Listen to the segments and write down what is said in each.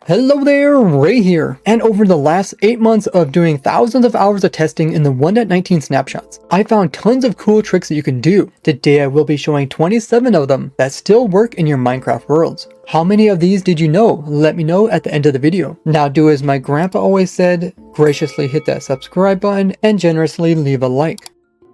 Hello there, Ray here, and over the last 8 months of doing thousands of hours of testing in the 1.19 snapshots, I found tons of cool tricks that you can do. Today I will be showing 27 of them that still work in your Minecraft worlds. How many of these did you know? Let me know at the end of the video. Now do as my grandpa always said, graciously hit that subscribe button and generously leave a like.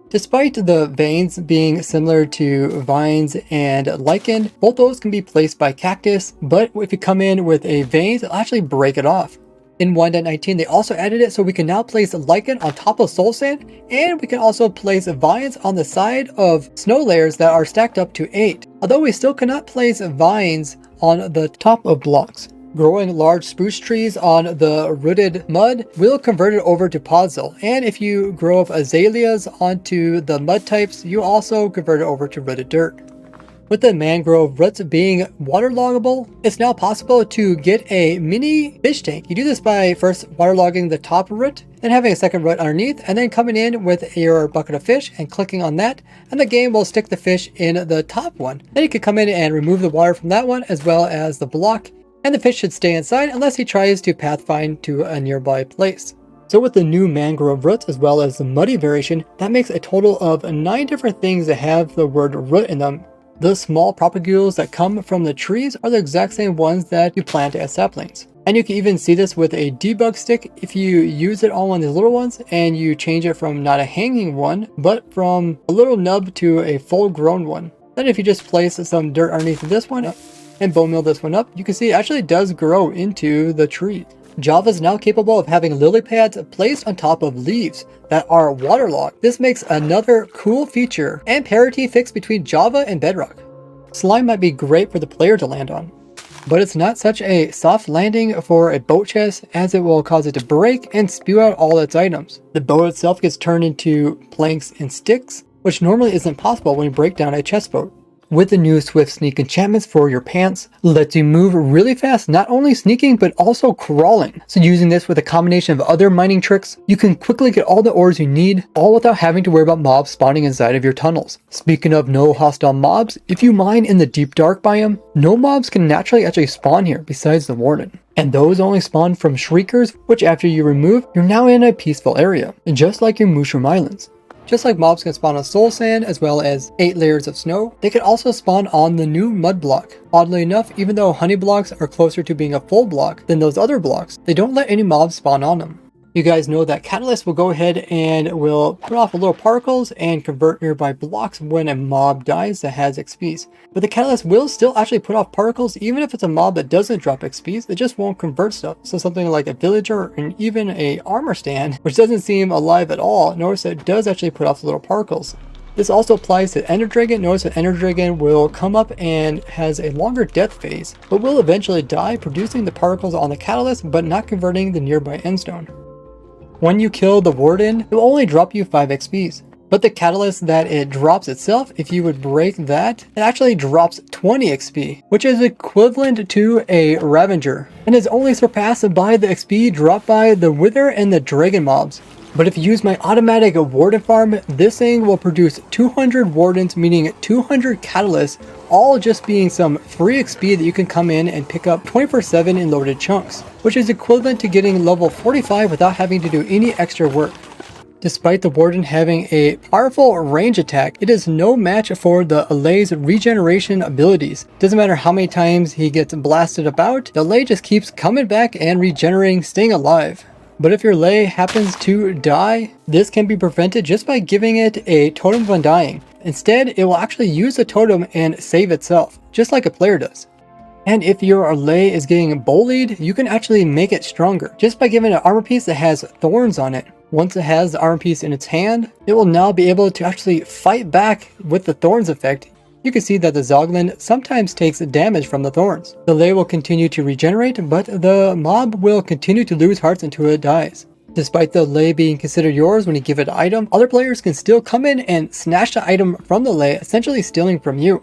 Despite the veins being similar to vines and lichen, both those can be placed by cactus, but if you come in with a vein, it'll actually break it off. In 1.19, they also added it so we can now place lichen on top of soul sand, and we can also place vines on the side of snow layers that are stacked up to 8. Although we still cannot place vines on the top of blocks. Growing large spruce trees on the rooted mud will convert it over to podzol, and if you grow up azaleas onto the mud types, you also convert it over to rooted dirt. With the mangrove roots being waterloggable, it's now possible to get a mini fish tank. You do this by first waterlogging the top root, then having a second root underneath, and then coming in with your bucket of fish and clicking on that, and the game will stick the fish in the top one. Then you can come in and remove the water from that one as well as the block, and the fish should stay inside unless he tries to pathfind to a nearby place. So with the new mangrove roots as well as the muddy variation, that makes a total of 9 different things that have the word root in them. The small propagules that come from the trees are the exact same ones that you plant as saplings. And you can even see this with a debug stick if you use it on one of these little ones and you change it from not a hanging one, but from a little nub to a full grown one. Then if you just place some dirt underneath this one, and bone meal this one up, you can see it actually does grow into the tree. Java is now capable of having lily pads placed on top of leaves that are waterlogged. This makes another cool feature and parity fix between Java and Bedrock. Slime might be great for the player to land on, but it's not such a soft landing for a boat chest as it will cause it to break and spew out all its items. The boat itself gets turned into planks and sticks, which normally isn't possible when you break down a chest boat. With the new Swift Sneak enchantments for your pants, lets you move really fast, not only sneaking, but also crawling. So using this with a combination of other mining tricks, you can quickly get all the ores you need, all without having to worry about mobs spawning inside of your tunnels. Speaking of no hostile mobs, if you mine in the deep dark biome, no mobs can naturally actually spawn here besides the warden. And those only spawn from shriekers, which after you remove, you're now in a peaceful area, just like your Mushroom Islands. Just like mobs can spawn on soul sand as well as 8 layers of snow, they can also spawn on the new mud block. Oddly enough, even though honey blocks are closer to being a full block than those other blocks, they don't let any mobs spawn on them. You guys know that Catalyst will go ahead and will put off little particles and convert nearby blocks when a mob dies that has XPs. But the Catalyst will still actually put off particles even if it's a mob that doesn't drop XPs, it just won't convert stuff. So something like a villager and even a armor stand, which doesn't seem alive at all, notice that it does actually put off little particles. This also applies to Ender Dragon. Notice that Ender Dragon will come up and has a longer death phase, but will eventually die producing the particles on the Catalyst but not converting the nearby endstone. When you kill the warden, it will only drop you 5 XPs. But the catalyst that it drops itself, if you would break that, it actually drops 20 XP, which is equivalent to a Ravager, and is only surpassed by the XP dropped by the Wither and the Dragon mobs. But if you use my automatic warden farm, this thing will produce 200 wardens, meaning 200 catalysts, all just being some free XP that you can come in and pick up 24/7 in loaded chunks, which is equivalent to getting level 45 without having to do any extra work. Despite the warden having a powerful range attack, it is no match for the Alay's regeneration abilities. Doesn't matter how many times he gets blasted about, the Alay just keeps coming back and regenerating, staying alive. But if your lay happens to die, this can be prevented just by giving it a totem of undying. Instead, it will actually use the totem and save itself, just like a player does. And if your lay is getting bullied, you can actually make it stronger, just by giving it an armor piece that has thorns on it. Once it has the armor piece in its hand, it will now be able to actually fight back with the thorns effect. You can see that the Zoglin sometimes takes damage from the thorns. The lay will continue to regenerate, but the mob will continue to lose hearts until it dies. Despite the lay being considered yours when you give it an item, other players can still come in and snatch the item from the lay, essentially stealing from you.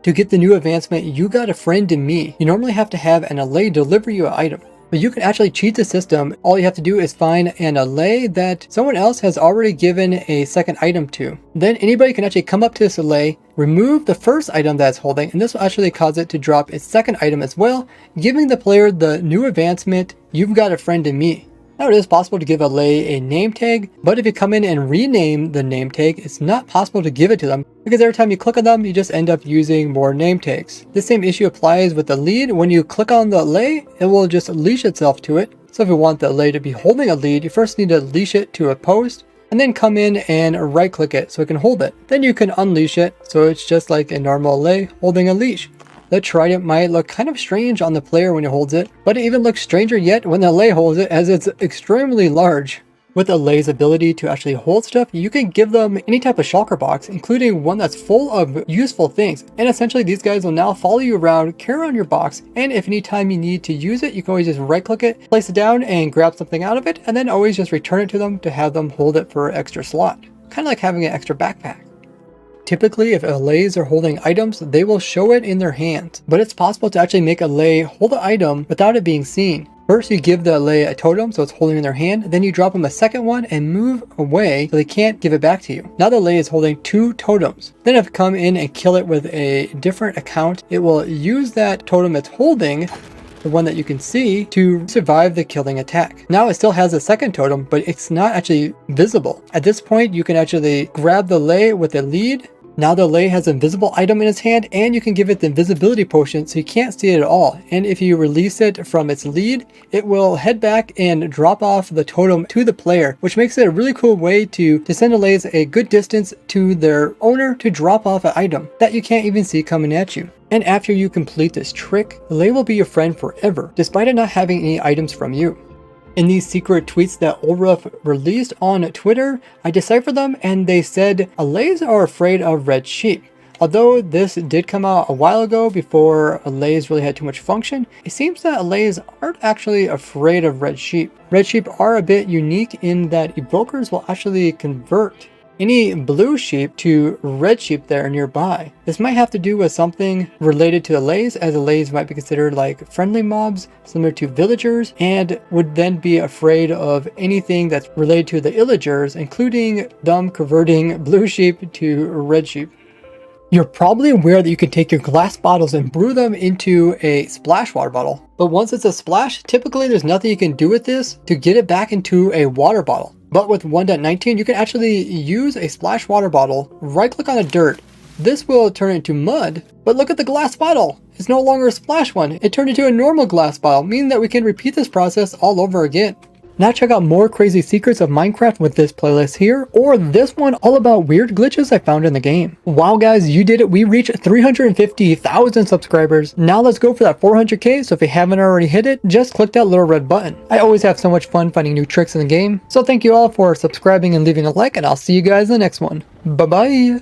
To get the new advancement, You Got a Friend in Me, you normally have to have an Alay deliver you an item. But you can actually cheat the system. All you have to do is find an allay that someone else has already given a second item to. Then anybody can actually come up to this allay, remove the first item that it's holding, and this will actually cause it to drop its second item as well, giving the player the new advancement, "You've got a friend in me." Now it is possible to give allay a name tag, but if you come in and rename the name tag, it's not possible to give it to them because every time you click on them, you just end up using more name tags. The same issue applies with the lead. When you click on the allay, it will just leash itself to it. So if you want the allay to be holding a lead, you first need to leash it to a post and then come in and right click it so it can hold it. Then you can unleash it so it's just like a normal allay holding a leash. The trident might look kind of strange on the player when it holds it, but it even looks stranger yet when the allay holds it, as it's extremely large. With allay's ability to actually hold stuff, you can give them any type of shulker box, including one that's full of useful things. And essentially these guys will now follow you around, carry on your box, and if any time you need to use it, you can always just right click it, place it down and grab something out of it, and then always just return it to them to have them hold it for an extra slot. Kind of like having an extra backpack. Typically, if allays are holding items, they will show it in their hands, but it's possible to actually make allay hold the item without it being seen. First, you give the allay a totem, so it's holding in their hand, then you drop them a second one and move away so they can't give it back to you. Now the allay is holding 2 totems. Then if you come in and kill it with a different account, it will use that totem it's holding, the one that you can see, to survive the killing attack. Now it still has a second totem, but it's not actually visible. At this point, you can actually grab the allay with a lead. Now the allay has an invisible item in its hand, and you can give it the invisibility potion so you can't see it at all. And if you release it from its lead, it will head back and drop off the totem to the player, which makes it a really cool way to send allays a good distance to their owner to drop off an item that you can't even see coming at you. And after you complete this trick, the allay will be your friend forever, despite it not having any items from you. In these secret tweets that Ulruf released on Twitter, I deciphered them and they said, allays are afraid of red sheep. Although this did come out a while ago before allays really had too much function, it seems that allays aren't actually afraid of red sheep. Red sheep are a bit unique in that evokers will actually convert any blue sheep to red sheep that are nearby. This might have to do with something related to allays, as allays might be considered like friendly mobs, similar to villagers, and would then be afraid of anything that's related to the illagers, including them converting blue sheep to red sheep. You're probably aware that you can take your glass bottles and brew them into a splash water bottle. But once it's a splash, typically there's nothing you can do with this to get it back into a water bottle. But with 1.19, you can actually use a splash water bottle, right click on the dirt. This will turn it into mud, but look at the glass bottle. It's no longer a splash one. It turned into a normal glass bottle, meaning that we can repeat this process all over again. Now check out more crazy secrets of Minecraft with this playlist here, or this one all about weird glitches I found in the game. Wow guys, you did it. We reached 350,000 subscribers. Now let's go for that 400k, so if you haven't already hit it, just click that little red button. I always have so much fun finding new tricks in the game, so thank you all for subscribing and leaving a like, and I'll see you guys in the next one. Bye bye!